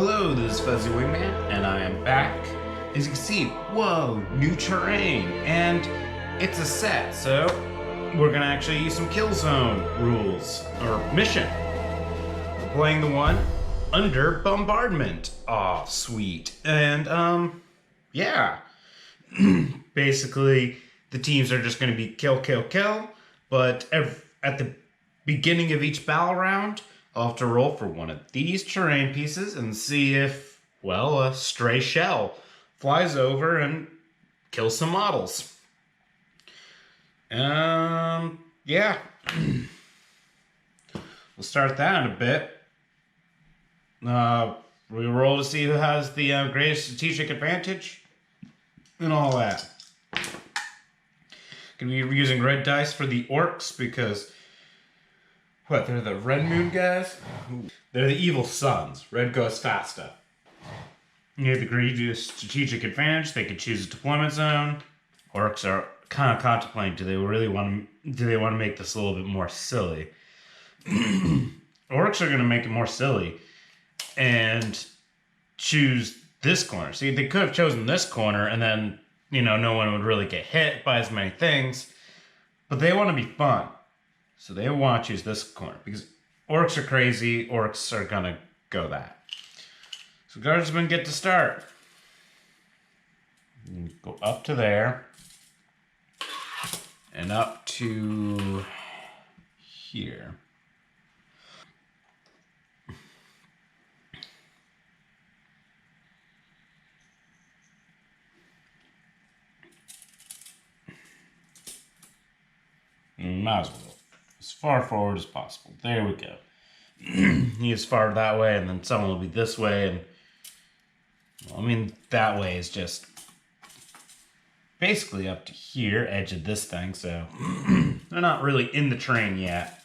Hello, this is Fuzzy Wingman, and I am back. As you can see, whoa, new terrain, and it's a set, so we're gonna actually use some kill zone rules, or mission. We're playing the one under Bombardment. Aw, sweet. And, yeah. Basically, the teams are just gonna be kill, kill, kill, but at the beginning of each battle round, I'll have to roll for one of these terrain pieces and see if, well, a stray shell flies over and kills some models. Yeah. We'll start that in a bit. We roll to see who has the greatest strategic advantage and all that. Gonna be using red dice for the Orcs because what, they're the Red Moon guys? They're the evil sons. Red goes faster. You have the greatest strategic advantage. They could choose a deployment zone. Orcs are kind of contemplating, do they want to make this a little bit more silly? Orcs are going to make it more silly and choose this corner. See, they could have chosen this corner and then, no one would really get hit by as many things. But they want to be fun. So they want to choose this corner because Orcs are crazy. Orcs are going to go that. So Guardsmen get to start. Go up to there. And up to here. Might as well. As far forward as possible. There we go. He is far that way, and then someone will be this way, and that way is just basically up to here, edge of this thing, so they're not really in the terrain yet.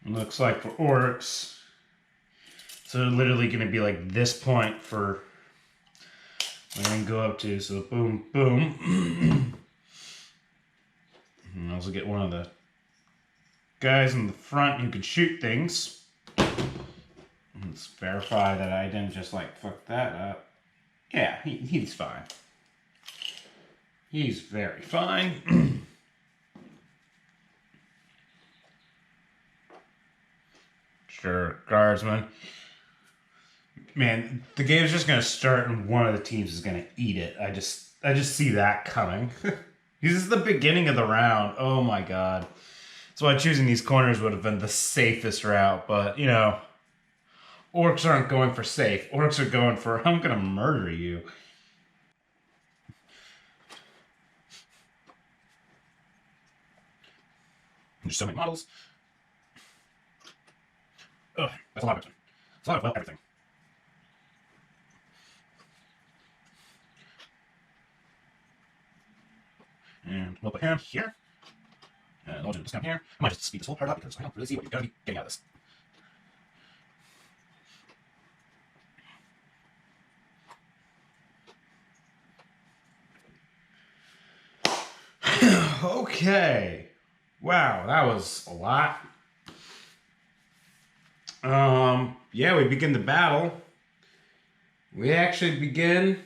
It looks like for Orcs, so they're literally going to be like this point for we're going to go up to, so boom, boom. And also get one of the guys in the front who can shoot things. Let's verify that I didn't just fuck that up. Yeah, he's fine. He's very fine. Sure, Guardsman. Man, the game's just gonna start and one of the teams is gonna eat it. I just see that coming. This is the beginning of the round. Oh my god. That's why choosing these corners would have been the safest route, but Orcs aren't going for safe. Orcs are going for, I'm gonna murder you. There's so many models. Ugh, that's a lot of everything. It's a lot of, everything. And we'll put him here. And I'll do this down here. I might just speed this whole part up because I don't really see what you're going to be getting out of this. Okay. Wow, that was a lot. Yeah, we begin the battle. We actually begin.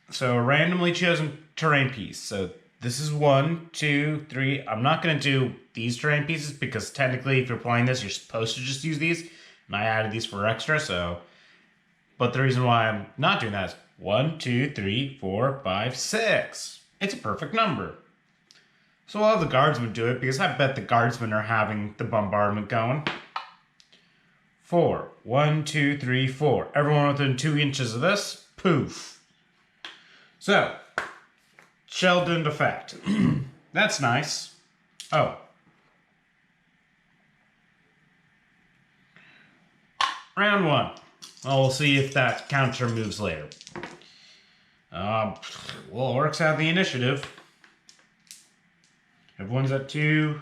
So a randomly chosen terrain piece. So this is 1, 2, 3. I'm not going to do these terrain pieces because technically if you're playing this, you're supposed to just use these. And I added these for extra, so. But the reason why I'm not doing that is 1, 2, 3, 4, 5, 6. It's a perfect number. So I'll have the Guardsmen do it because I bet the Guardsmen are having the bombardment going. 4. 1, 2, 3, 4. Everyone within 2 inches of this, poof. So, shell didn't affect. That's nice. Oh. Round 1. Well, we'll see if that counter moves later. Well, Orcs have the initiative. Everyone's at 2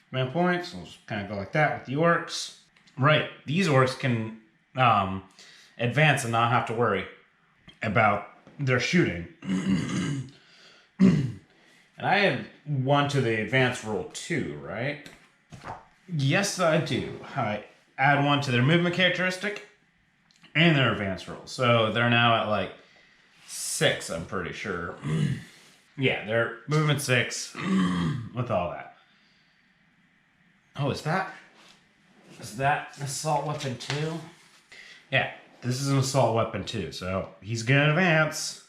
command points. We'll just kind of go like that with the Orcs. Right, these Orcs can advance and not have to worry about they're shooting. And I have 1 to the advanced roll 2, right? Yes, I do. I add 1 to their movement characteristic and their advanced roll. So they're now at like 6, I'm pretty sure. Yeah, they're movement 6 with all that. Oh, is that an assault weapon too? Yeah, this is an assault weapon too, so he's gonna advance.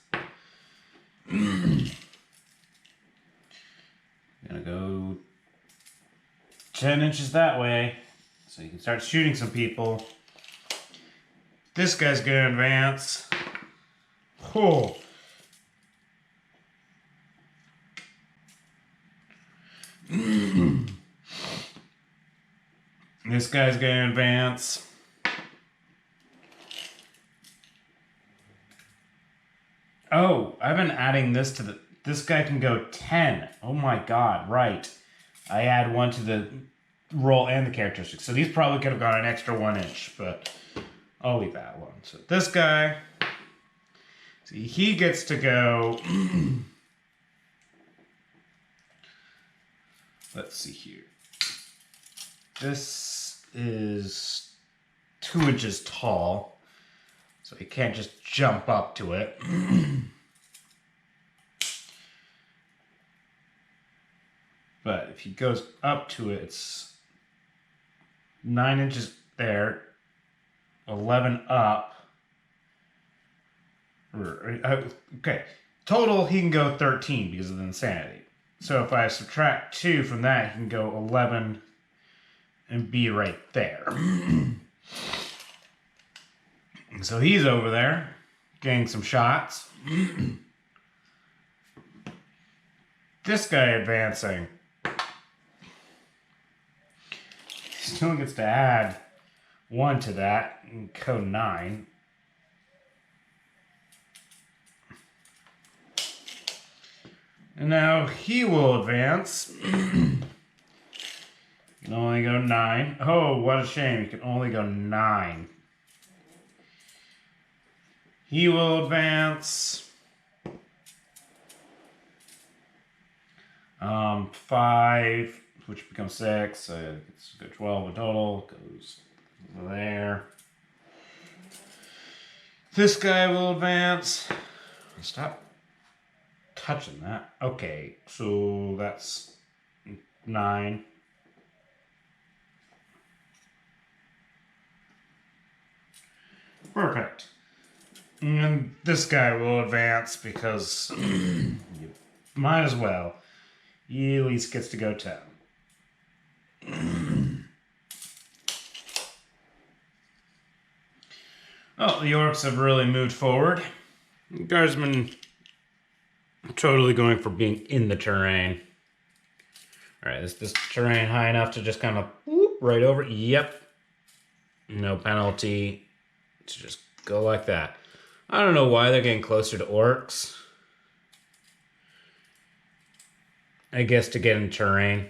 Gonna go 10 inches that way, so you can start shooting some people. This guy's gonna advance. Oh. This guy's gonna advance. Oh, I've been adding this to the... This guy can go 10. Oh my god, right. I add 1 to the roll and the characteristics. So these probably could have gone an extra 1 inch, but I'll leave that one. So this guy... See, he gets to go... Let's see here. This is 2 inches tall, so he can't just jump up to it. But if he goes up to it, it's 9 inches there, 11 up. Okay, total he can go 13 because of the insanity. So if I subtract 2 from that, he can go 11 and be right there. So he's over there, getting some shots. This guy advancing. Still gets to add 1 to that and go 9. And now he will advance. He can only go 9. Oh, what a shame. He can only go 9. He will advance. 5, which becomes 6. So it's a good 12 in total. Goes there. This guy will advance. Stop touching that. Okay, so that's 9. Perfect. And this guy will advance because you might as well. He at least gets to go 10. Oh, the Orcs have really moved forward. Guardsmen totally going for being in the terrain. Alright, is this terrain high enough to just kind of whoop right over? Yep. No penalty to just go like that. I don't know why they're getting closer to Orcs. I guess to get in terrain.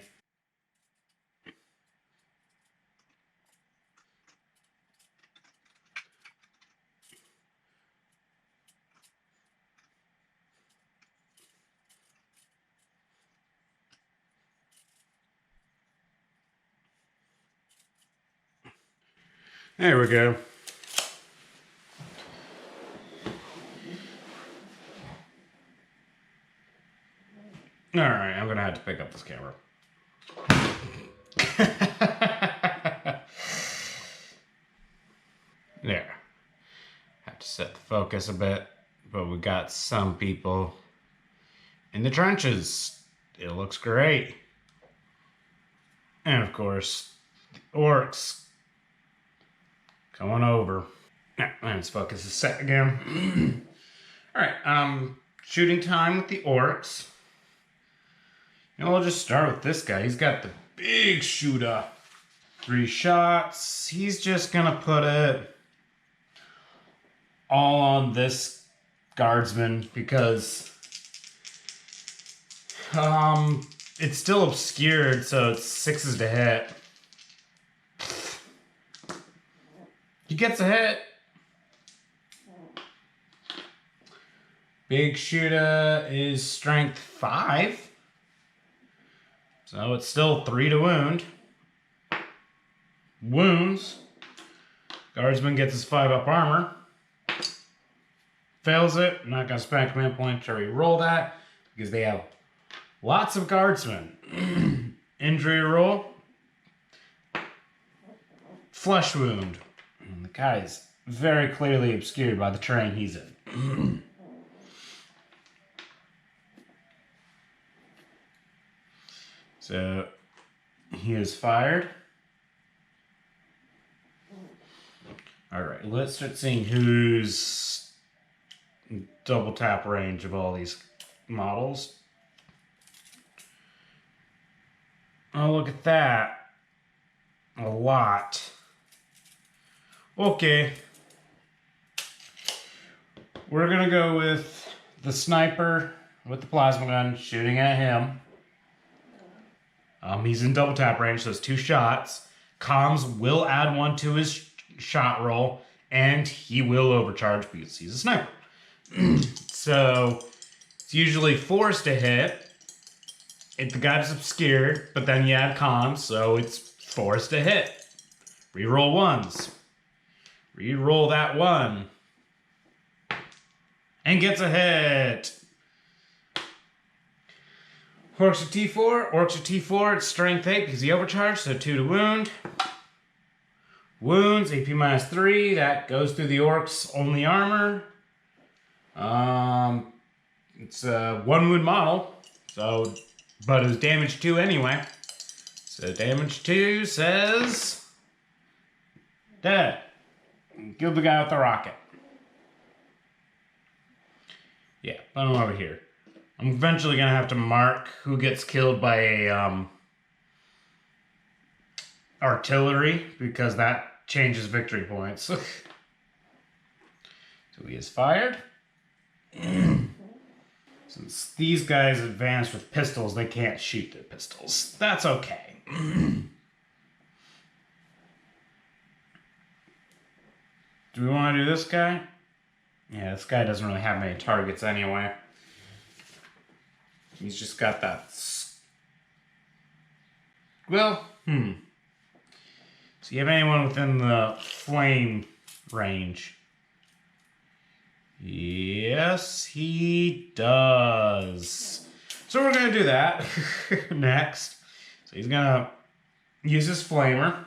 There we go. Alright, I'm gonna have to pick up this camera. There. Have to set the focus a bit, but we got some people in the trenches. It looks great. And of course, the Orcs coming over. Now, let's focus is set again. Alright, shooting time with the Orcs. And we'll just start with this guy. He's got the big Shoota. 3 shots. He's just gonna put it all on this Guardsman because it's still obscured, so it's 6s to hit. He gets a hit. Big Shoota is strength 5. So it's still 3 to wound. Wounds. Guardsman gets his 5-up armor. Fails it. I'm not going to spend a command point to re-roll that because they have lots of Guardsmen. Injury roll. Flesh wound. And the guy is very clearly obscured by the terrain he's in. So he is fired. Alright, let's start seeing who's double tap range of all these models. Oh, look at that. A lot. Okay. We're gonna go with the sniper with the plasma gun shooting at him. He's in double tap range, so it's 2 shots. Comms will add 1 to his shot roll, and he will overcharge because he's a sniper. So it's usually forced to hit if the guy's obscured, but then you add comms, so it's forced to hit. Reroll 1s. Reroll that 1. And gets a hit. Orcs at T4. Orcs at T4. It's strength 8 because he overcharged, so 2 to wound. Wounds, AP minus 3. That goes through the Orcs' only armor. It's a 1 wound model, so but it was damage 2 anyway. So damage 2 says dead. Kill the guy with the rocket. Yeah, put him over here. I'm eventually gonna have to mark who gets killed by a artillery because that changes victory points. So he is fired. Since these guys advance with pistols, they can't shoot their pistols. That's okay. Do we want to do this guy? Yeah, this guy doesn't really have many targets anyway. He's just got that... Well, So you have anyone within the flame range? Yes, he does. So we're going to do that next. So he's going to use his flamer.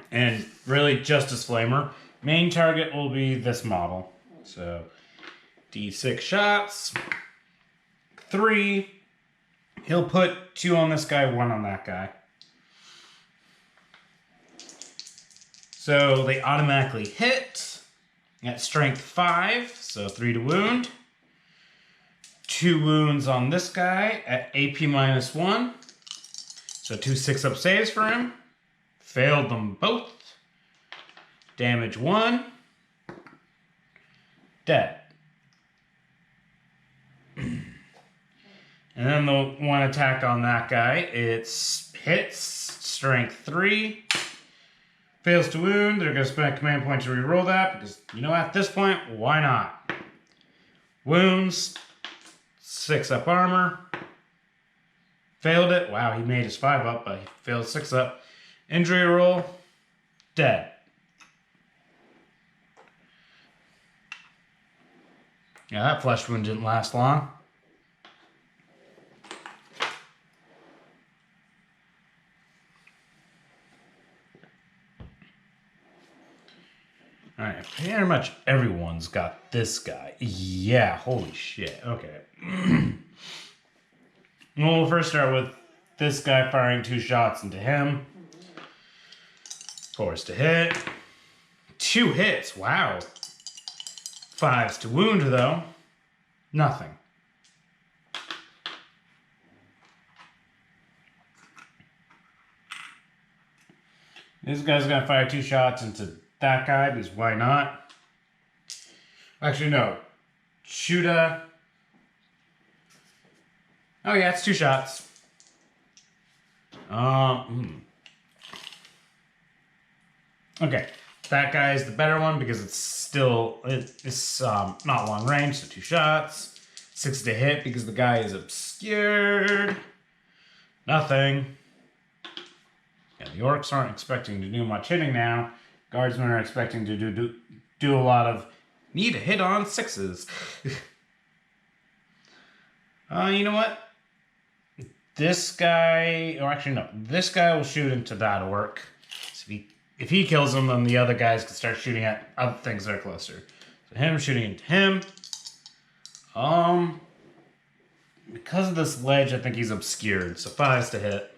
And really just his flamer. Main target will be this model. So D6 shots. 3. He'll put 2 on this guy, 1 on that guy. So they automatically hit at strength 5, so 3 to wound. 2 wounds on this guy at AP minus 1. So 2 6-up saves for him. Failed them both. Damage 1. Dead. And then the one attack on that guy, it's hits, strength 3. Fails to wound, they're going to spend a command point to reroll that, because, you know, at this point, why not? Wounds, 6-up armor. Failed it. Wow, he made his 5-up, but he failed 6-up. Injury roll, dead. Yeah, that flesh wound didn't last long. Alright, pretty much everyone's got this guy. Yeah, holy shit. Okay. We'll first start with this guy firing 2 shots into him. Forced to hit. 2 hits, wow. 5s to wound, though. Nothing. This guy's gonna fire 2 shots into that guy, because why not? Actually, no. Shoota. Oh yeah, it's 2 shots. Okay. That guy is the better one because it's not long range, so 2 shots. 6 to hit because the guy is obscured. Nothing. Yeah, the Orcs aren't expecting to do much hitting now. Guardsmen are expecting to do a lot of need a hit on 6s. You know what? This guy, or actually no, this guy will shoot into that Orc. So if he kills him, then the other guys can start shooting at other things that are closer. So him shooting into him. Because of this ledge, I think he's obscured. So 5s to hit.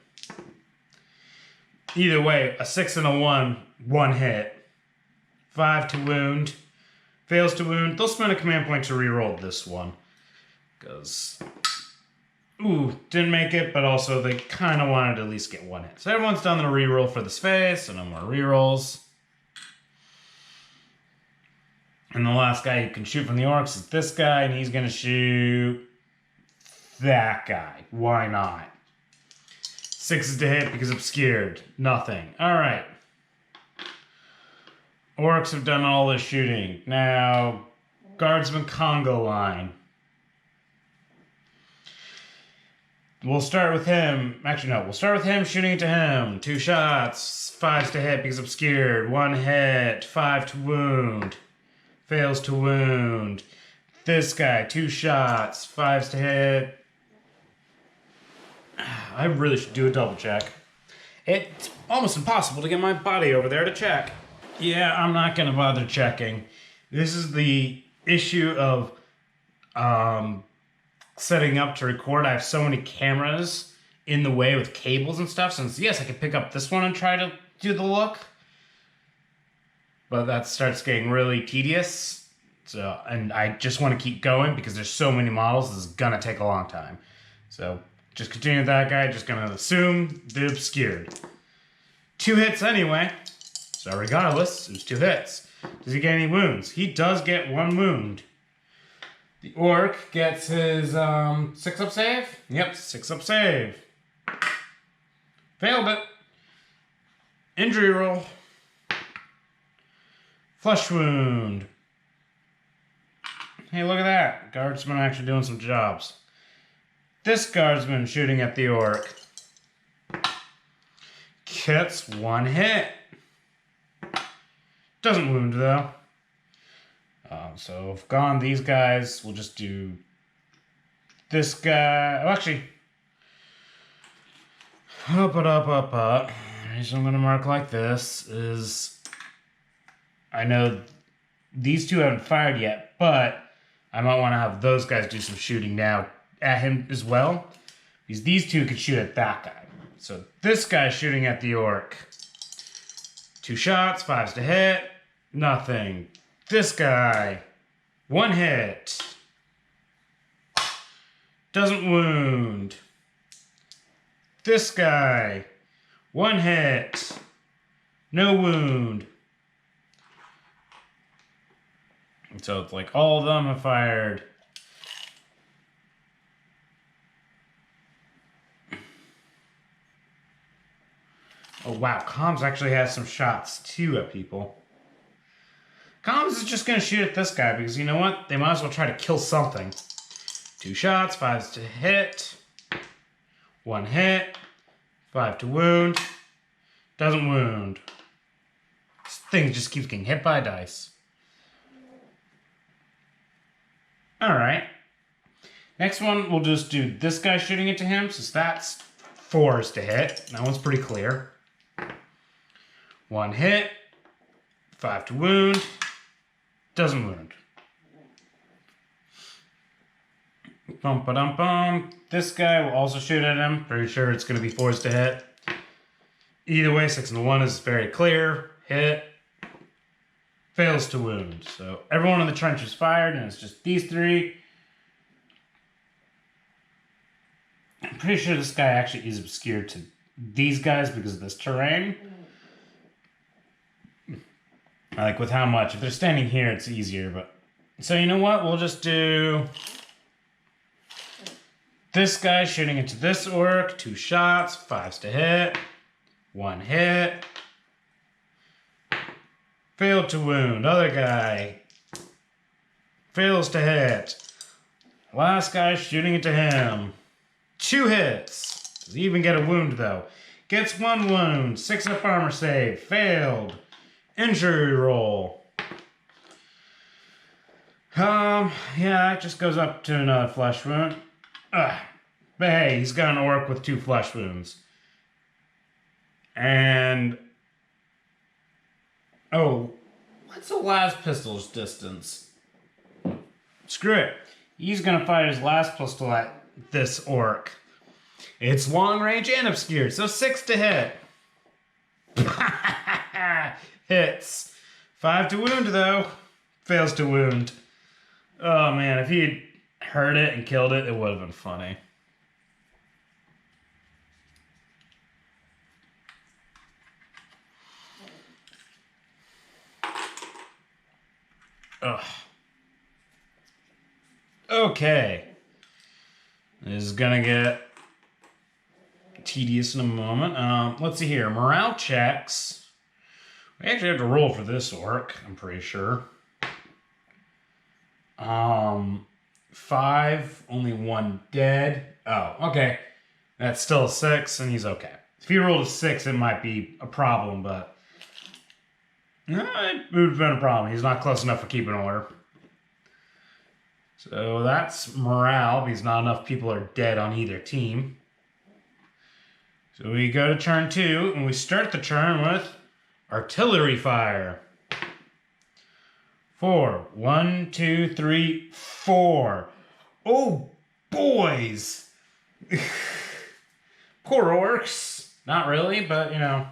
Either way, a 6 and a 1 hit. 5 to wound. Fails to wound. They'll spend a command point to reroll this one. Because, didn't make it, but also they kind of wanted to at least get 1 hit. So everyone's done the reroll for this phase, so no more rerolls. And the last guy you can shoot from the Orcs is this guy, and he's going to shoot that guy. Why not? 6s to hit because obscured. Nothing. Alright. Orcs have done all this shooting. Now, Guardsman Congo line. We'll start with him. Actually, no. We'll start with him shooting into him. 2 shots. 5s to hit because obscured. 1 hit. 5 to wound. Fails to wound. This guy, 2 shots. 5s to hit. I really should do a double check. It's almost impossible to get my body over there to check. Yeah, I'm not going to bother checking. This is the issue of setting up to record. I have so many cameras in the way with cables and stuff. Since, yes, I could pick up this one and try to do the look. But that starts getting really tedious. So, and I just want to keep going because there's so many models. This is going to take a long time. So, just continue with that guy. Just going to assume they're obscured. 2 hits anyway. So regardless, it was 2 hits. Does he get any wounds? He does get 1 wound. The Orc gets his 6-up save. Yep, 6-up save. Failed it. Injury roll. Flesh wound. Hey, look at that. Guardsman actually doing some jobs. This Guardsman shooting at the Orc gets 1 hit. Doesn't wound though. So if gone these guys, we'll just do this guy. Oh, actually, up. The reason I'm gonna mark like this is I know these 2 haven't fired yet, but I might want to have those guys do some shooting now at him as well, because these 2 could shoot at that guy. So this guy's shooting at the Orc. 2 shots, 5s to hit, nothing. This guy, 1 hit. Doesn't wound. This guy, 1 hit. No wound. And so it's like all of them have fired. Oh wow, Comms actually has some shots too at people. Comms is just going to shoot at this guy because you know what? They might as well try to kill something. 2 shots, 5s to hit. 1 hit. 5 to wound. Doesn't wound. This thing just keeps getting hit by dice. Alright. Next one, we'll just do this guy shooting into him. So that's 4s to hit. That one's pretty clear. 1 hit. 5 to wound. Doesn't wound. Bum. This guy will also shoot at him. Pretty sure it's going to be 4s to hit. Either way, 6 and 1 is very clear. Hit. Fails to wound. So everyone in the trench is fired, and it's just these 3. I'm pretty sure this guy actually is obscured to these guys because of this terrain. Like with how much. If they're standing here, it's easier, but... So you know what? We'll just do... This guy shooting into this Orc. 2 shots. 5s to hit. 1 hit. Failed to wound. Other guy fails to hit. Last guy shooting it to him. 2 hits. Does he even get a wound though? Gets 1 wound. 6 up armor save. Failed. Injury roll. Yeah, it just goes up to another flesh wound. But hey, he's got an orc with 2 flesh wounds. And oh, what's the last pistol's distance? Screw it. He's gonna fire his last pistol at this orc. It's long range and obscured, so 6 to hit. Hits. 5 to wound though. Fails to wound. Oh man, if he had heard it and killed it, it would have been funny. Ugh. Okay. This is gonna get tedious in a moment. Let's see here. Morale checks. We actually have to roll for this orc, I'm pretty sure. 5, only 1 dead. Oh, okay. That's still a 6, and he's okay. If he rolled a 6, it might be a problem, but it would have been a problem. He's not close enough for keeping order. So that's morale, because not enough people are dead on either team. So we go to turn 2, and we start the turn with artillery fire. 4. 1, 2, 3, 4. Oh, boys! Poor orcs. Not really, but, you know.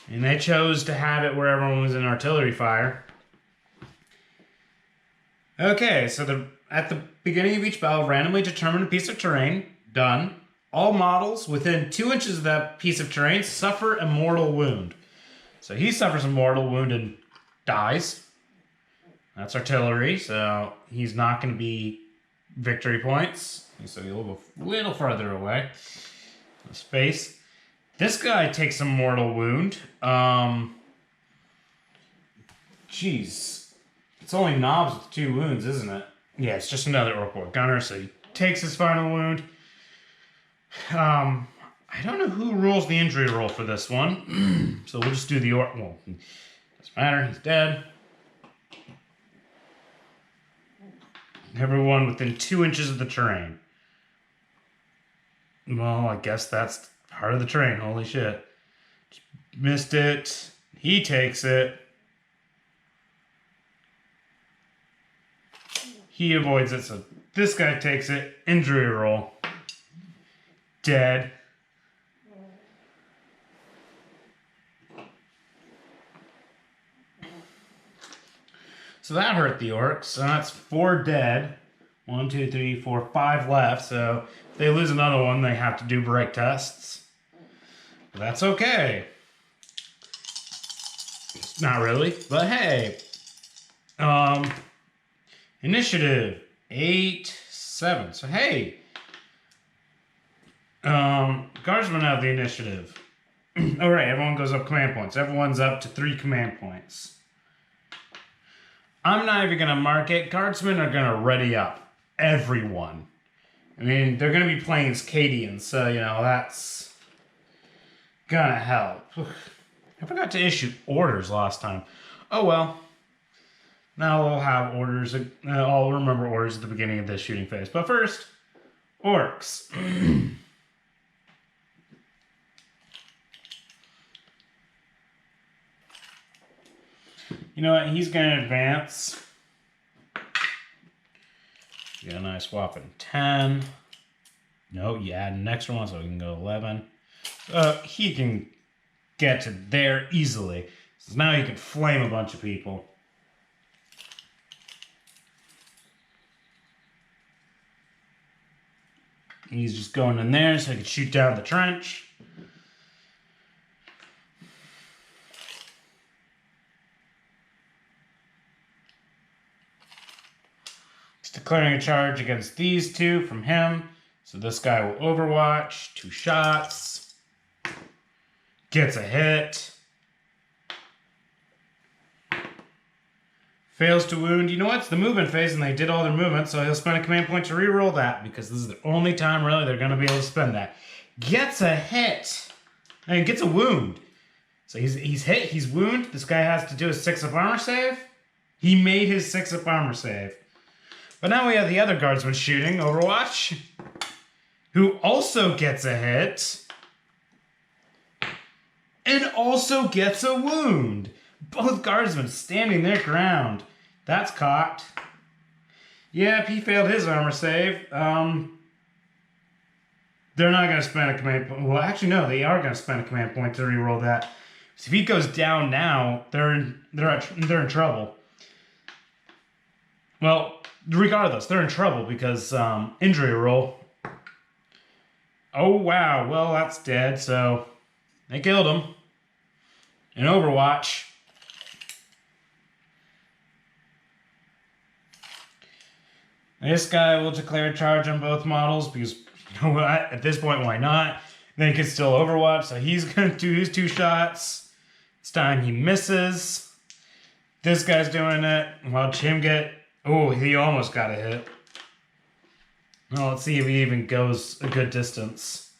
And they chose to have it where everyone was in artillery fire. Okay, so at the beginning of each battle, randomly determine a piece of terrain. Done. All models within 2 inches of that piece of terrain suffer a mortal wound. So he suffers a mortal wound and dies. That's artillery, so he's not going to be victory points. So he's a little further away. Space. This guy takes a mortal wound. Jeez. It's only Knobs with 2 wounds, isn't it? Yeah, it's just another Orc Gunner, so he takes his final wound. I don't know who rolls the injury roll for this one. So we'll just do the Orc. Well, doesn't matter, he's dead. Everyone within 2 inches of the terrain. Well, I guess that's part of the terrain. Holy shit. Just missed it. He takes it. He avoids it, so this guy takes it. Injury roll. Dead. So that hurt the orcs. So that's 4 dead. 1, 2, 3, 4, 5 left. So if they lose another one, they have to do break tests. But that's okay. Not really, but hey. Initiative 8, 7. So hey. Guardsmen have the initiative. Alright, everyone goes up command points. Everyone's up to 3 command points. I'm not even going to mark it. Guardsmen are going to ready up. Everyone. I mean, they're going to be playing as Cadians, so, you know, that's going to help. I forgot to issue orders last time. Oh, well. Now we'll have orders. I'll remember orders at the beginning of this shooting phase. But first, Orcs. You know what? He's going to advance. Get a nice whopping 10. No, you add an extra one so we can go 11. He can get to there easily. So now he can flame a bunch of people. He's just going in there so he can shoot down the trench. Declaring a charge against these 2 from him. So this guy will overwatch. 2 shots. Gets a hit. Fails to wound. You know what? It's the movement phase and they did all their movement, so he'll spend a command point to reroll that because this is the only time really they're going to be able to spend that. Gets a hit. And gets a wound. So he's hit, he's wounded. This guy has to do a 6-up armor save. He made his 6-up armor save. But now we have the other guardsman shooting, Overwatch, who also gets a hit. And also gets a wound. Both guardsmen standing their ground. That's cocked. Yep, he failed his armor save. They're not going to spend a command point. Well, actually, no, they are going to spend a command point to reroll that. So if he goes down now, they're in trouble. Well, regardless, they're in trouble because injury roll. Oh, wow. Well, that's dead, so they killed him. In Overwatch. This guy will declare charge on both models because, you know what, at this point, why not? Then he can still Overwatch, so he's going to do his 2 shots. This time he misses. This guy's doing it. Watch him get... Oh, he almost got a hit. Well, let's see if he even goes a good distance.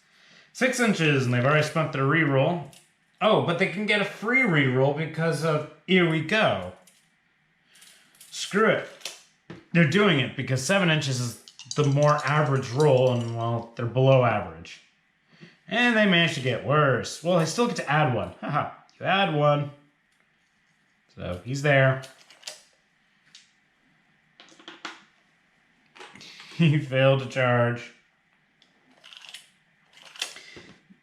6 inches, and they've already spent their reroll. Oh, but they can get a free reroll because of Here We Go. Screw it. They're doing it because 7 inches is the more average roll, and, well, they're below average. And they managed to get worse. Well, they still get to add 1. Haha, you add 1. So, he's there. He failed to charge.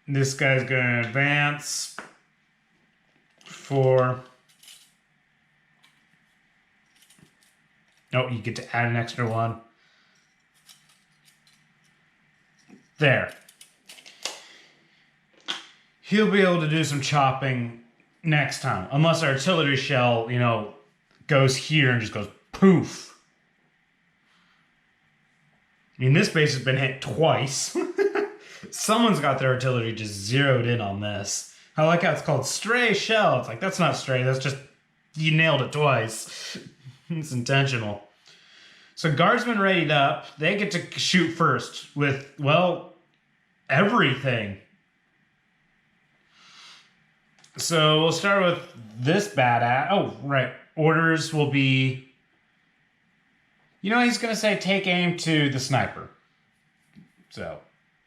This guy's going to advance. 4. Oh, you get to add an extra 1. There. He'll be able to do some chopping next time. Unless our artillery shell, you know, goes here and just goes poof. I mean, this base has been hit twice. Someone's got their artillery just zeroed in on this. I like how it's called stray shell. It's like, that's not stray. That's just, you nailed it twice. It's intentional. So guardsmen readied up. They get to shoot first with, well, everything. So we'll start with this badass. Oh, right. Orders will be... You know, he's going to say take aim to the sniper. So,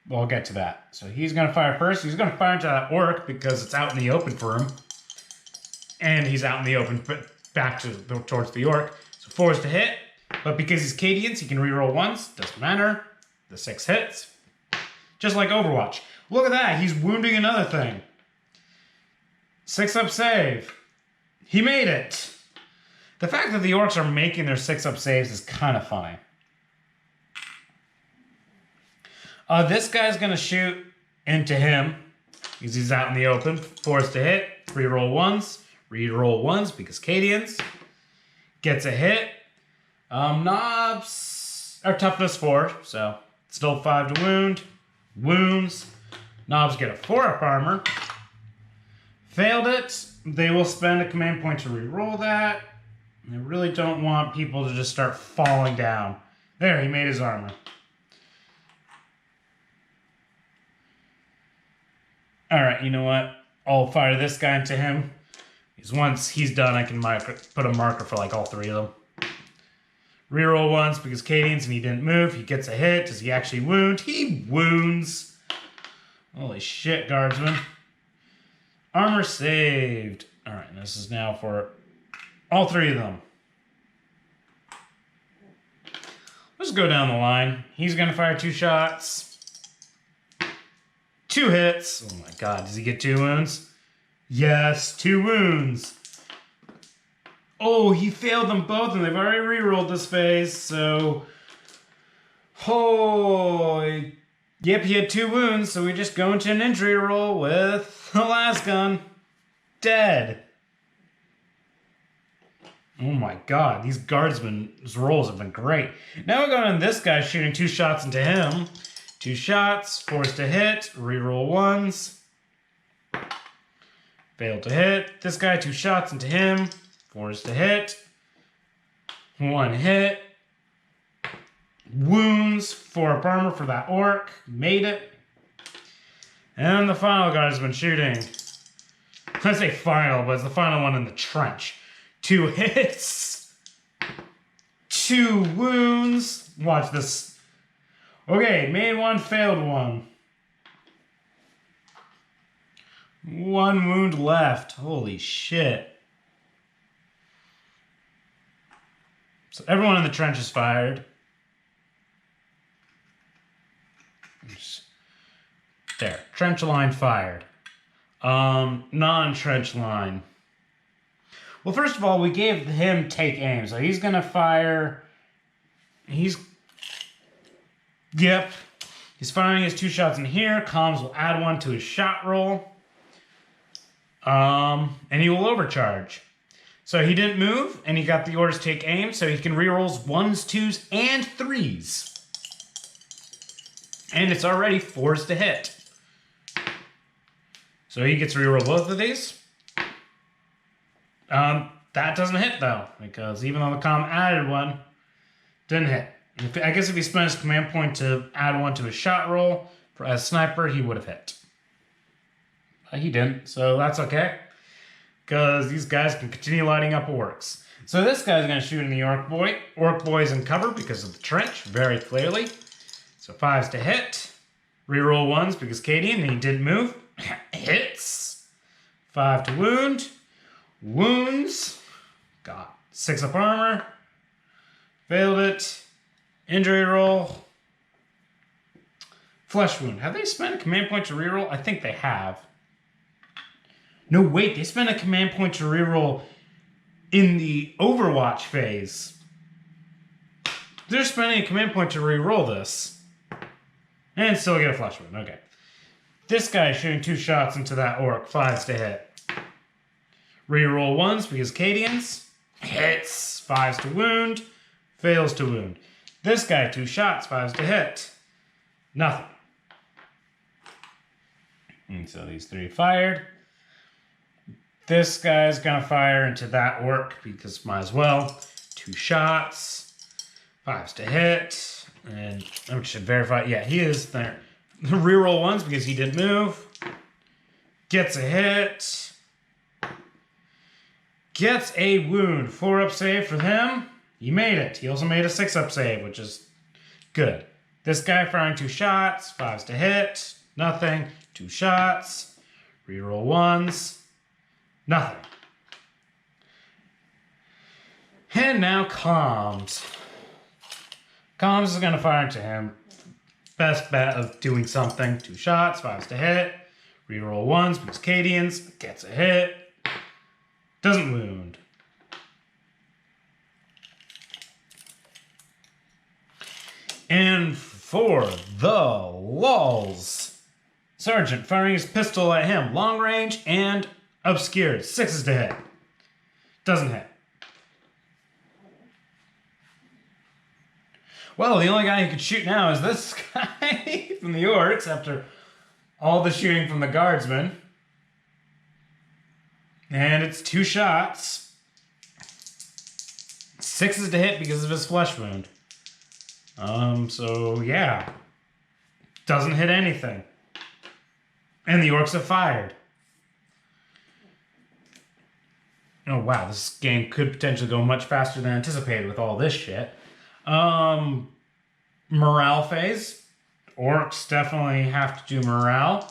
we'll get to that. So he's going to fire first. He's going to fire into that orc because it's out in the open for him. And he's out in the open back towards the orc. So 4 is to hit. But because he's Cadians, he can reroll once. Doesn't matter. The 6 hits. Just like Overwatch. Look at that. He's wounding another thing. 6-up save. He made it. The fact that the orcs are making their 6-up saves is kind of funny. This guy's going to shoot into him because he's out in the open. 4 is to hit. Reroll 1s. Reroll 1s because Cadians. Gets a hit. Knobs are toughness 4, so still 5 to wound. Wounds. Knobs get a 4-up armor. Failed it. They will spend a command point to reroll that. I really don't want people to just start falling down. There, he made his armor. Alright, you know what? I'll fire this guy into him. Because once he's done, I can put a marker for like all 3 of them. Reroll once because Cadians and he didn't move. He gets a hit. Does he actually wound? He wounds. Holy shit, guardsman. Armor saved. Alright, this is now for all 3 of them. Let's go down the line. He's going to fire 2 shots. 2 hits. Oh my god, does he get 2 wounds? Yes, 2 wounds. Oh, he failed them both and they've already rerolled this phase, so... Oh, yep, he had 2 wounds, so we just go into an injury roll with the last gun. Dead. Oh my god, these guardsmen's rolls have been great. Now we're going on this guy shooting 2 shots into him. 2 shots, 4 is to hit, reroll 1s. Failed to hit. This guy, 2 shots into him, 4 is to hit. 1 hit. Wounds, 4 up armor for that orc. Made it. And the final Guardsman shooting. I say final, but it's the final one in the trench. 2 hits. 2 wounds. Watch this. Okay, made 1, failed 1. 1 wound left. Holy shit. So everyone in the trench is fired. There. Trench line fired. Non-trench line. Well, first of all, we gave him take aim. So he's going to fire. Yep. He's firing his 2 shots in here. Comms will add 1 to his shot roll. And he will overcharge. So he didn't move, and he got the orders take aim, so he can rerolls 1s, 2s, and 3s. And it's already 4s to hit. So he gets to reroll both of these. That doesn't hit, though, because even though the comm added 1, didn't hit. I guess if he spent his command point to add 1 to his shot roll as sniper, he would have hit. But he didn't, so that's okay. Because these guys can continue lighting up orcs. So this guy's going to shoot in the orc boy. Orc boy's in cover because of the trench, very clearly. So 5s to hit. Reroll 1s because Cadian, and he didn't move. Hits. 5 to wound. Wounds. Got 6 up armor. Failed it. Injury roll. Flesh wound. Have they spent a command point to reroll? I think they have. No, wait, they spent a command point to reroll in the Overwatch phase. They're spending a command point to reroll this. And still get a flesh wound, okay. This guy is shooting 2 shots into that orc, 5s to hit. Reroll 1s because Cadians. Hits, 5s to wound, fails to wound. This guy, 2 shots, 5s to hit. Nothing. And so these 3 fired. This guy's gonna fire into that orc because might as well. 2 shots, 5s to hit, and I should verify. Yeah, he is there. Reroll 1s because he didn't move. Gets a hit. Gets a wound. 4 up save for him. He made it. He also made a 6 up save, which is good. This guy firing 2 shots, 5s to hit, nothing. 2 shots, reroll 1s. Nothing. And now Comms. Comms is going to fire into him. Best bet of doing something. 2 shots, 5s to hit. Reroll 1s because Cadians. Gets a hit. Doesn't wound. And for the lulz. Sergeant firing his pistol at him. Long range and obscured. 6s to hit. Doesn't hit. Well, the only guy who could shoot now is this guy from the Orcs after all the shooting from the Guardsmen. And it's 2 shots. 6s to hit because of his flesh wound. So yeah. Doesn't hit anything. And the Orcs have fired. Oh wow, this game could potentially go much faster than anticipated with all this shit. Morale phase. Orcs definitely have to do morale.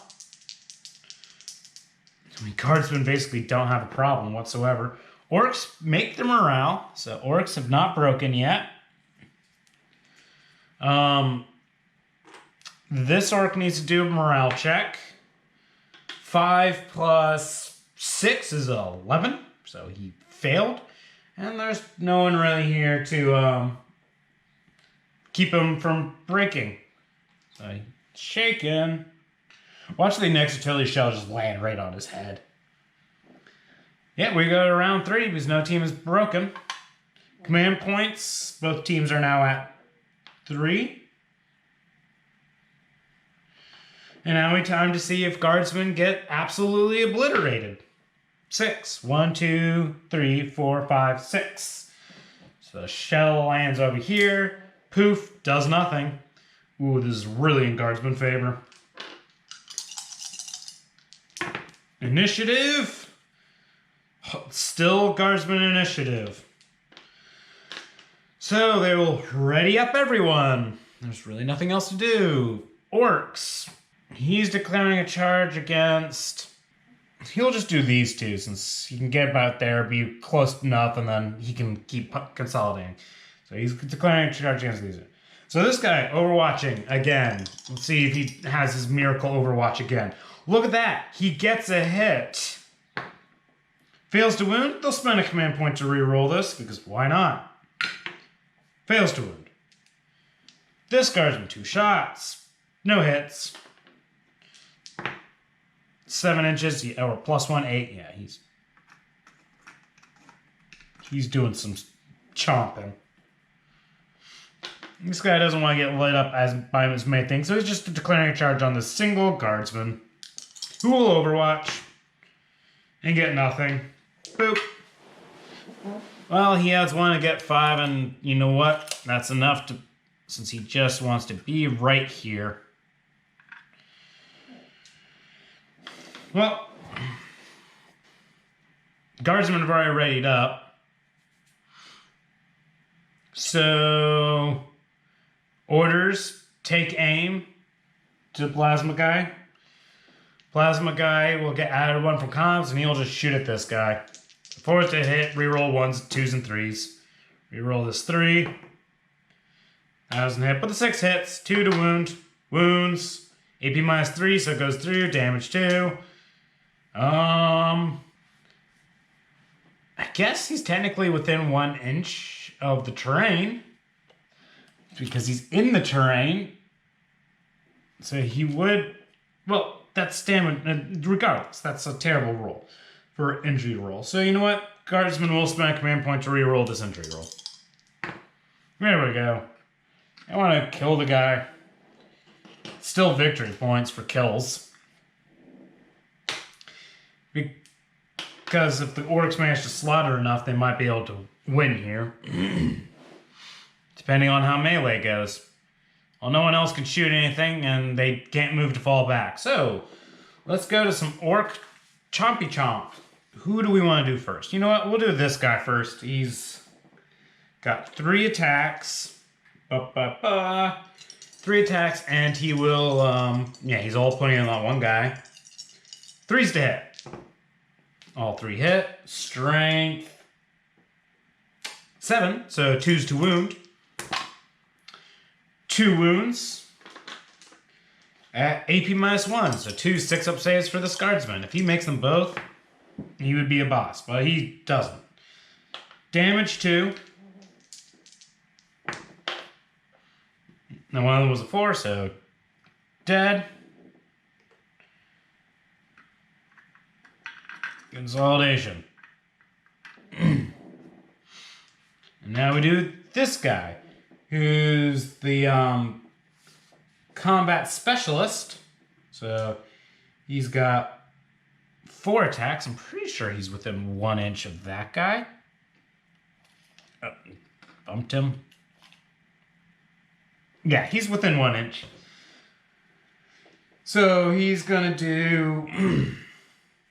I mean, Guardsmen basically don't have a problem whatsoever. Orcs make the morale, so Orcs have not broken yet. This Orc needs to do a morale check. 5 plus 6 is 11. So he failed, and there's no one really here to keep him from breaking. So he's shaken. Watch the next artillery shell just land right on his head. Yeah, we go to round 3 because no team is broken. Command points, both teams are now at 3. And now we time to see if Guardsmen get absolutely obliterated. 6. 1, 2, 3, 4, 5, 6. So the shell lands over here. Poof, does nothing. Ooh, this is really in Guardsman favor. Initiative. Still Guardsman initiative. So they will ready up everyone. There's really nothing else to do. Orcs. He's declaring a charge against... He'll just do these two since he can get about there, be close enough, and then he can keep consolidating. So he's declaring a charge against these. So this guy, overwatching again. Let's see if he has his miracle overwatch again. Look at that. He gets a hit. Fails to wound. They'll spend a command point to reroll this because why not? Fails to wound. This Guardsman, 2 shots. No hits. 7 inches, or +1, 8. Yeah, he's doing some chomping. This guy doesn't want to get lit up by his main thing, so he's just declaring a charge on this single Guardsman, who will overwatch and get nothing. Boop. Well, he has one to get 5, and you know what? That's enough to, since he just wants to be right here. Well, Guardsmen have already readied up. So, orders, take aim to Plasma Guy. Plasma Guy will get added 1 from comms, and he'll just shoot at this guy. Forced to hit, reroll 1s, 2s, and 3s. Reroll this 3. That doesn't hit, but the 6 hits. 2 to wound. Wounds. AP -3, so it goes through. Damage 2. I guess he's technically within 1 inch of the terrain. Because he's in the terrain. So he would... Well, that's damage... Regardless, that's a terrible roll for injury roll. So you know what? Guardsman will spend a command point to reroll this injury roll. There we go. I want to kill the guy. Still victory points for kills. Because if the Orcs manage to slaughter enough, they might be able to win here. Depending on how melee goes. Well, no one else can shoot anything, and they can't move to fall back. So, let's go to some Orc Chompy Chomp. Who do we want to do first? You know what? We'll do this guy first. He's got 3 attacks. 3 attacks, and he will, yeah, he's all putting in on one guy. 3s to hit. All 3 hit. Strength 7, so 2s to wound. 2 wounds. At AP -1, so 2 6-up saves for this Guardsman. If he makes them both, he would be a boss, but he doesn't. Damage 2. Now one of them was a 4, so dead. Consolidation. And now we do this guy, who's the combat specialist. So he's got 4 attacks. I'm pretty sure he's within 1 inch of that guy. Oh, bumped him. Yeah, he's within 1 inch. So he's gonna do,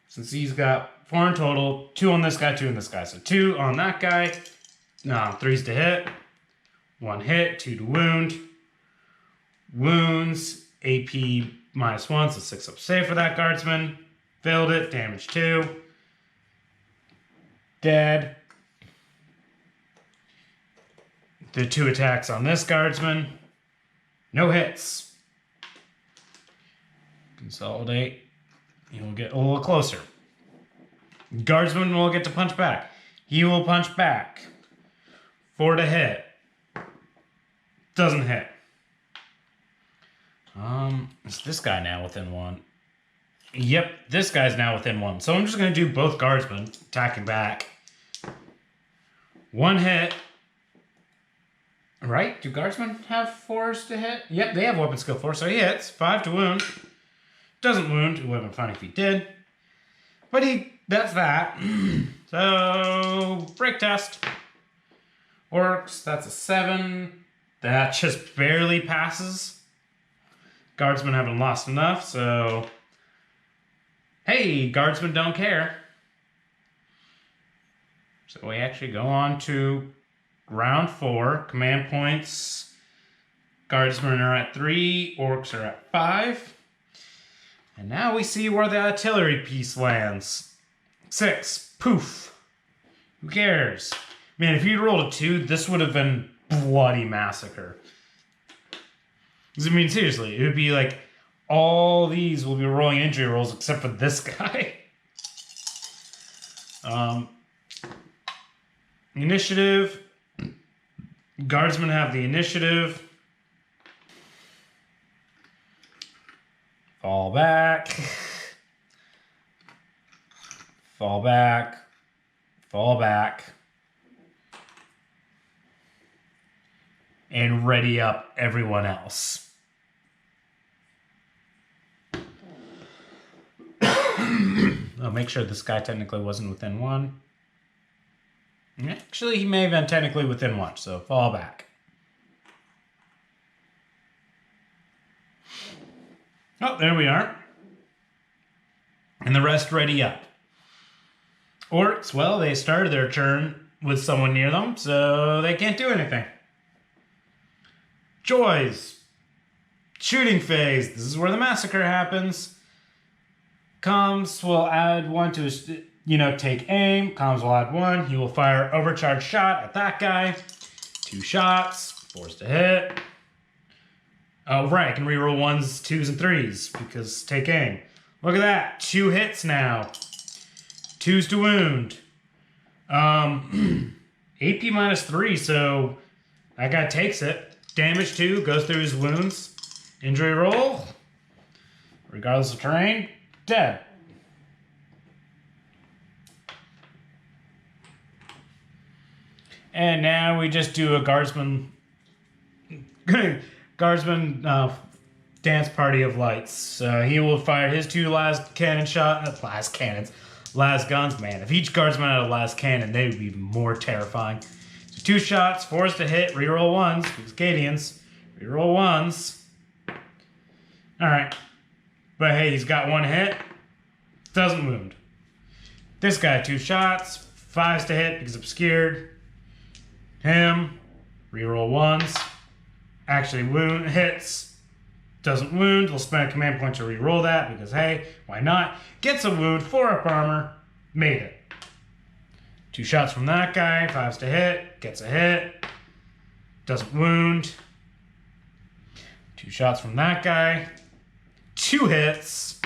since he's got 4 in total, 2 on this guy, 2 on this guy. So 2 on that guy. No, 3s to hit. 1 hit, 2 to wound. Wounds, AP -1, so 6-up save for that Guardsman. Failed it, damage 2. Dead. The 2 attacks on this Guardsman. No hits. Consolidate. He'll get a little closer. Guardsman will get to punch back. He will punch back. 4 to hit. Doesn't hit. Is this guy now within 1? Yep, this guy's now within 1. So I'm just going to do both Guardsmen attacking back. 1 hit. Right? Do Guardsmen have 4s to hit? Yep, they have weapon skill 4, so he hits. 5 to wound. Doesn't wound. It would have been funny if he did. But that's that. So, break test. Orcs, that's a 7. That just barely passes. Guardsmen haven't lost enough, so... Hey, Guardsmen don't care. So we actually go on to round 4. Command points. Guardsmen are at 3. Orcs are at 5. And now we see where the artillery piece lands. 6. Poof. Who cares? Man, if you'd rolled a 2, this would have been bloody massacre. Because, I mean, seriously, it would be like all these will be rolling injury rolls except for this guy. Initiative. Guardsmen have the initiative. Fall back. Fall back. Fall back. And ready up everyone else. I'll make sure this guy technically wasn't within 1. Actually, he may have been technically within 1, so fall back. Oh, there we are. And the rest ready up. Orcs, well, they started their turn with someone near them, so they can't do anything. Joys. Shooting phase. This is where the massacre happens. Comms will add 1 to his, take aim. Comms will add 1. He will fire overcharged shot at that guy. 2 shots. Forced to hit. Oh, right. I can reroll 1s, 2s, and 3s because take aim. Look at that. 2 hits now. 2s to wound. AP minus 3, so that guy takes it. Damage 2 goes through his wounds. Injury roll. Regardless of terrain. Dead. And now we just do a Guardsman dance party of lights. He will fire his 2 last cannon shot. Last guns. Man, if each Guardsman had a last cannon, they would be more terrifying. So 2 shots, forced to hit, reroll 1s. Because Cadians, reroll 1s. Alright. But hey, he's got 1 hit. Doesn't wound. This guy, 2 shots. 5s to hit because obscured. Him. Reroll 1s. Actually hits. Doesn't wound. We'll spend a command point to reroll that because hey, why not? Gets a wound. 4 up armor. Made it. 2 shots from that guy. 5s to hit. Gets a hit. Doesn't wound. 2 shots from that guy. 2 hits.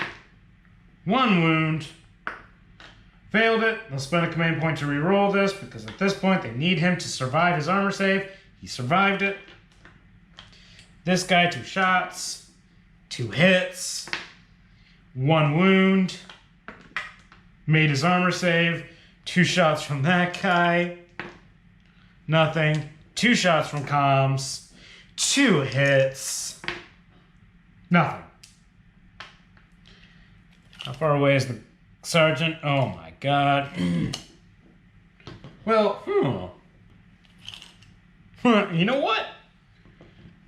1 wound. Failed it. They'll spend a command point to reroll this because at this point they need him to survive his armor save. He survived it. This guy, 2 shots. 2 hits. 1 wound. Made his armor save. 2 shots from that guy. Nothing. 2 shots from comms. 2 hits. Nothing. How far away is the sergeant? Oh my god. Well, you know what?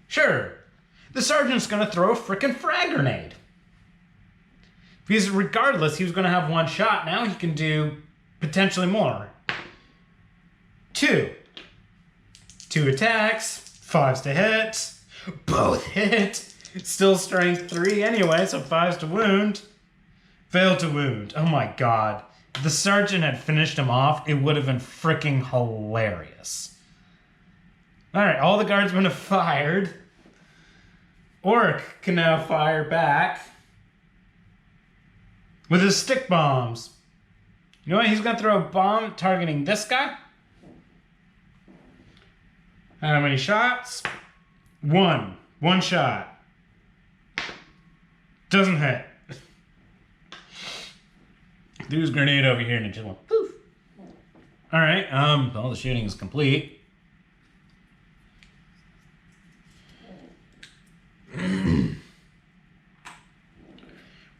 Sure. The sergeant's gonna throw a frickin' frag grenade. Because regardless, he was gonna have 1 shot. Now he can do potentially more. 2. 2 attacks. 5s to hit. Both hit. Still strength 3 anyway, so 5s to wound. Failed to wound. Oh my god. If the sergeant had finished him off, it would have been freaking hilarious. Alright, all the guardsmen have fired. Orc can now fire back with his stick bombs. You know what? He's going to throw a bomb targeting this guy. How many shots? 1. 1 shot. Doesn't hit. Threw his grenade over here and it just went poof. Alright, well, the shooting is complete.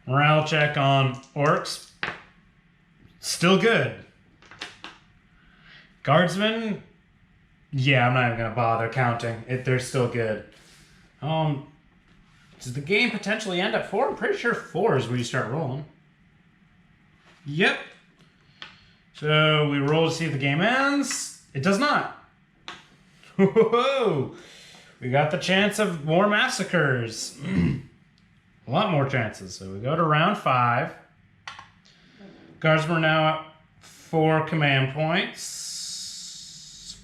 Morale check on Orcs. Still good. Guardsmen, Yeah, I'm not even gonna bother counting. They're still good. Does the game potentially end at 4? I'm pretty sure 4 is where you start rolling. Yep. So we roll to see if the game ends. It does not. Whoa! We got the chance of more massacres. A lot more chances. So we go to round 5. Guardsmen are now at 4 command points.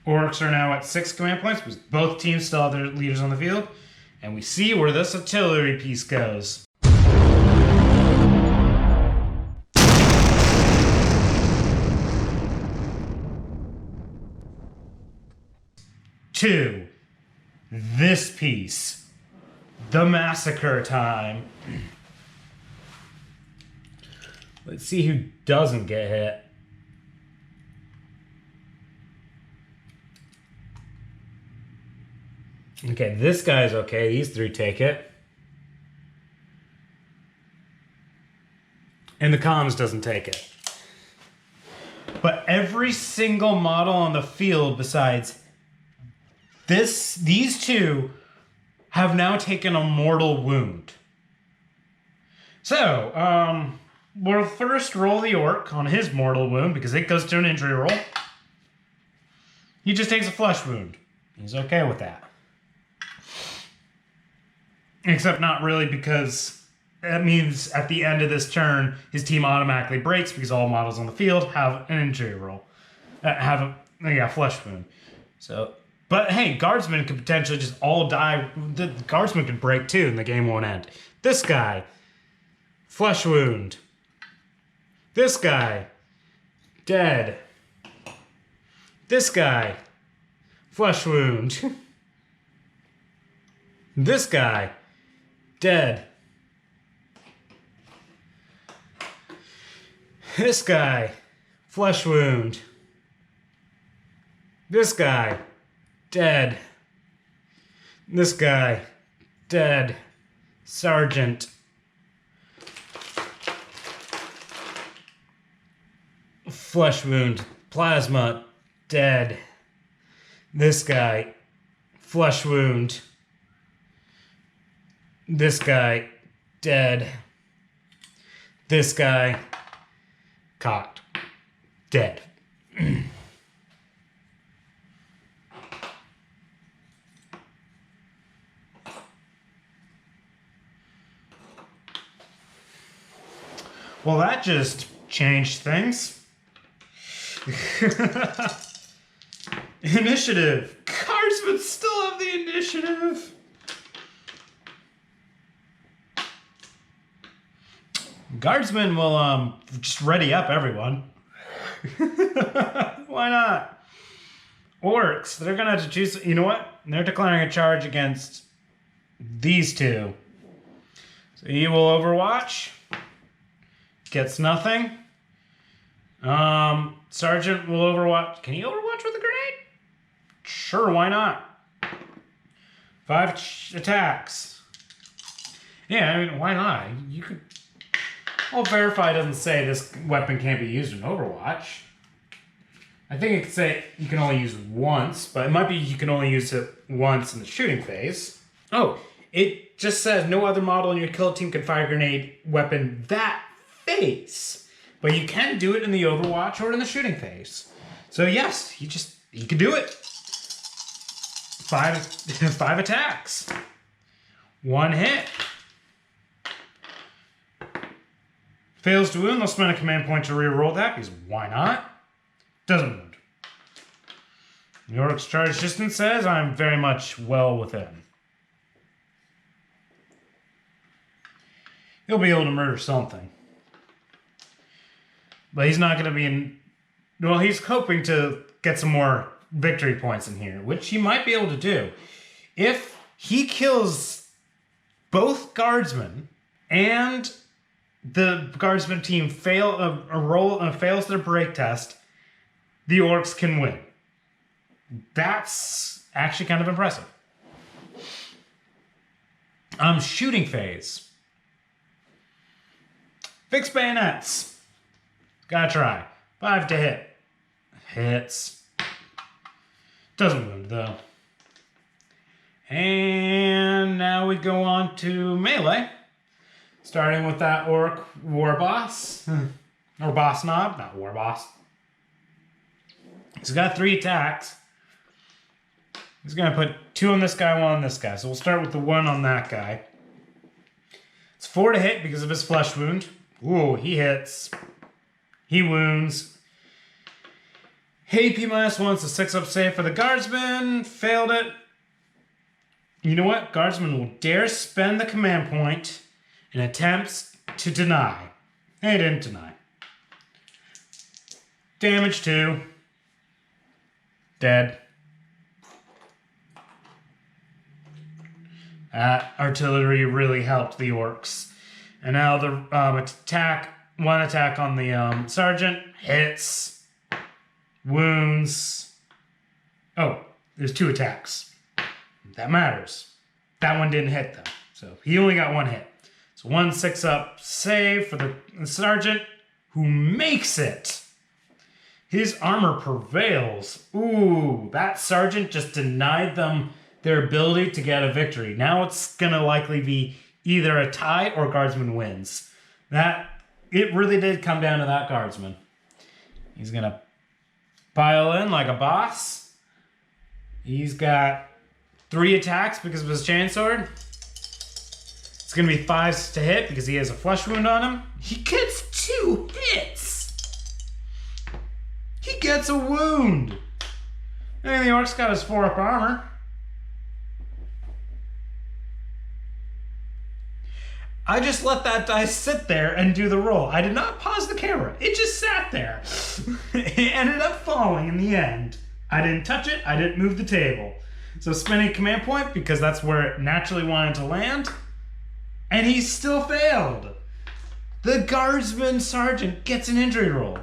Orcs are now at 6 command points because both teams still have their leaders on the field. And we see where this artillery piece goes. Two, this piece, the massacre time. Let's see who doesn't get hit. Okay, this guy's okay. These 3 take it. And the comms doesn't take it. But every single model on the field besides these 2 have now taken a mortal wound. So, we'll first roll the orc on his mortal wound because it goes to an injury roll. He just takes a flesh wound. He's okay with that. Except not really, because that means at the end of this turn, his team automatically breaks because all models on the field have an injury roll. Have a flesh wound. So, but hey, Guardsmen could potentially just all die. The Guardsmen could break too and the game won't end. This guy, flesh wound. This guy, dead. This guy, flesh wound. This guy, dead. This guy, flesh wound. This guy, dead. This guy, dead. Sergeant. Flesh wound. Plasma, dead. This guy, flesh wound. This guy, dead. This guy, cocked. Dead. Well, that just changed things. Initiative. Guardsmen still have the initiative. Guardsmen will just ready up everyone. Why not? Orcs, they're gonna have to choose. You know what? They're declaring a charge against these 2. So he will overwatch. Gets nothing. Sergeant will overwatch. Can he overwatch with a grenade? Sure, why not? 5 attacks. Yeah, I mean, why not? You could. Well, Verify doesn't say this weapon can't be used in Overwatch. I think it could say you can only use once, but it might be you can only use it once in the shooting phase. Oh, it just says no other model in your kill team can fire a grenade weapon that phase. But you can do it in the Overwatch or in the shooting phase. So yes, you can do it. 5 attacks. 1 hit. Fails to wound, they'll spend a command point to re-roll that, because why not? Doesn't wound. The Orcs charge distance says I'm very much well within. He'll be able to murder something. But he's not going to be in... Well, he's hoping to get some more victory points in here, which he might be able to do. If he kills both Guardsmen and the Guardsman team fails their break test, the Orcs can win. That's actually kind of impressive. Shooting phase. Fixed bayonets. Gotta try. 5 to hit. Hits. Doesn't wound, though. And now we go on to melee. Starting with that orc war boss. Or boss knob, not war boss. He's got 3 attacks. He's going to put 2 on this guy, 1 on this guy. So we'll start with the 1 on that guy. It's 4 to hit because of his flesh wound. Ooh, he hits. He wounds. AP -1, so 6 up save for the Guardsman. Failed it. You know what? Guardsman will dare spend the command point in attempts to deny. He didn't deny. Damage 2. Dead. Artillery really helped the orcs. And now the one attack on the sergeant hits, wounds. Oh, there's 2 attacks. That matters. That one didn't hit though, so he only got 1 hit. So 1 6-up save for the sergeant, who makes it. His armor prevails. Ooh, that sergeant just denied them their ability to get a victory. Now it's gonna likely be either a tie or Guardsman wins. It really did come down to that Guardsman. He's gonna pile in like a boss. He's got 3 attacks because of his chainsword. It's gonna be 5s to hit because he has a flesh wound on him. He gets 2 hits. He gets a wound. And the orc's got his 4-up armor. I just let that dice sit there and do the roll. I did not pause the camera. It just sat there. It ended up falling in the end. I didn't touch it. I didn't move the table. So spending command point because that's where it naturally wanted to land. And he still failed. The Guardsman sergeant gets an injury roll.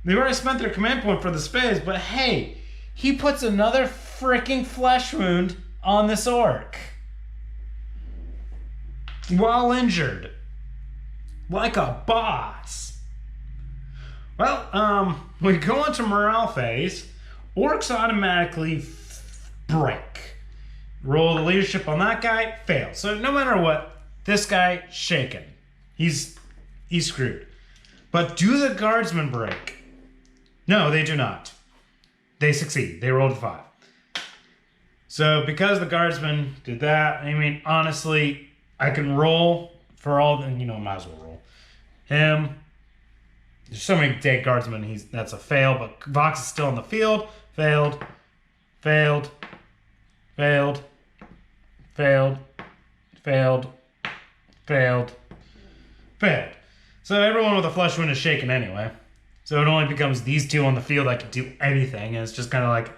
They already spent their command point for this phase, but hey, he puts another freaking flesh wound on this orc. While injured. Like a boss. Well, we go into morale phase. Orcs automatically break. Roll the leadership on that guy, fail. So no matter what, this guy shaken. He's screwed. But do the Guardsmen break? No, they do not. They succeed. They rolled a 5. So because the Guardsmen did that, I mean, honestly, I can roll for all, and might as well roll. Him. There's so many dead Guardsmen, that's a fail, but Vox is still on the field. Failed. Failed. Failed. Failed. Failed. Failed. Failed. So everyone with a flesh wound is shaken anyway. So it only becomes these 2 on the field that can do anything, and it's just kind of like,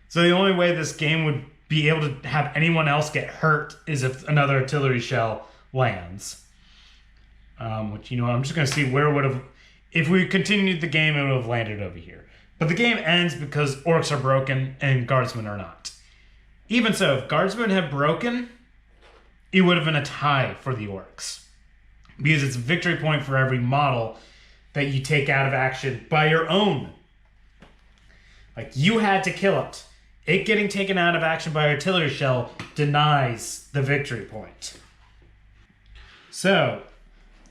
So the only way this game would be able to have anyone else get hurt is if another artillery shell lands. Which, I'm just going to see where it would have... If we continued the game, it would have landed over here. But the game ends because orcs are broken and guardsmen are not. Even so, if guardsmen had broken, it would have been a tie for the orcs. Because it's a victory point for every model that you take out of action by your own. Like, you had to kill it. It getting taken out of action by artillery shell denies the victory point. So,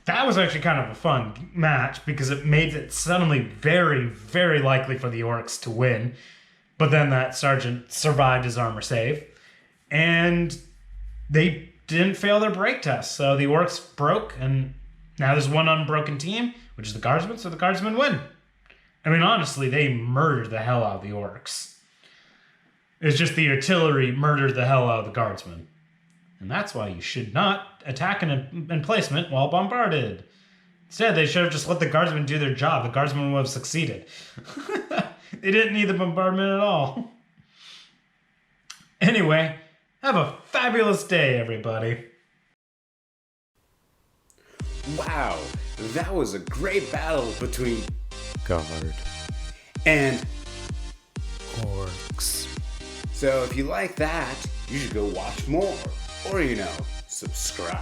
that was actually kind of a fun match because it made it suddenly very, very likely for the orcs to win. But then that sergeant survived his armor save. And they didn't fail their break test. So the orcs broke, and now there's one unbroken team, which is the Guardsmen, so the Guardsmen win. I mean, honestly, they murdered the hell out of the orcs. It's just the artillery murdered the hell out of the Guardsmen. And that's why you should not attack an emplacement while bombarded. Instead, they should have just let the Guardsmen do their job. The Guardsmen would have succeeded. They didn't need the bombardment at all. Anyway, have a fabulous day, everybody. Wow, that was a great battle between Guard and Orcs. So if you like that, you should go watch more. Or, subscribe.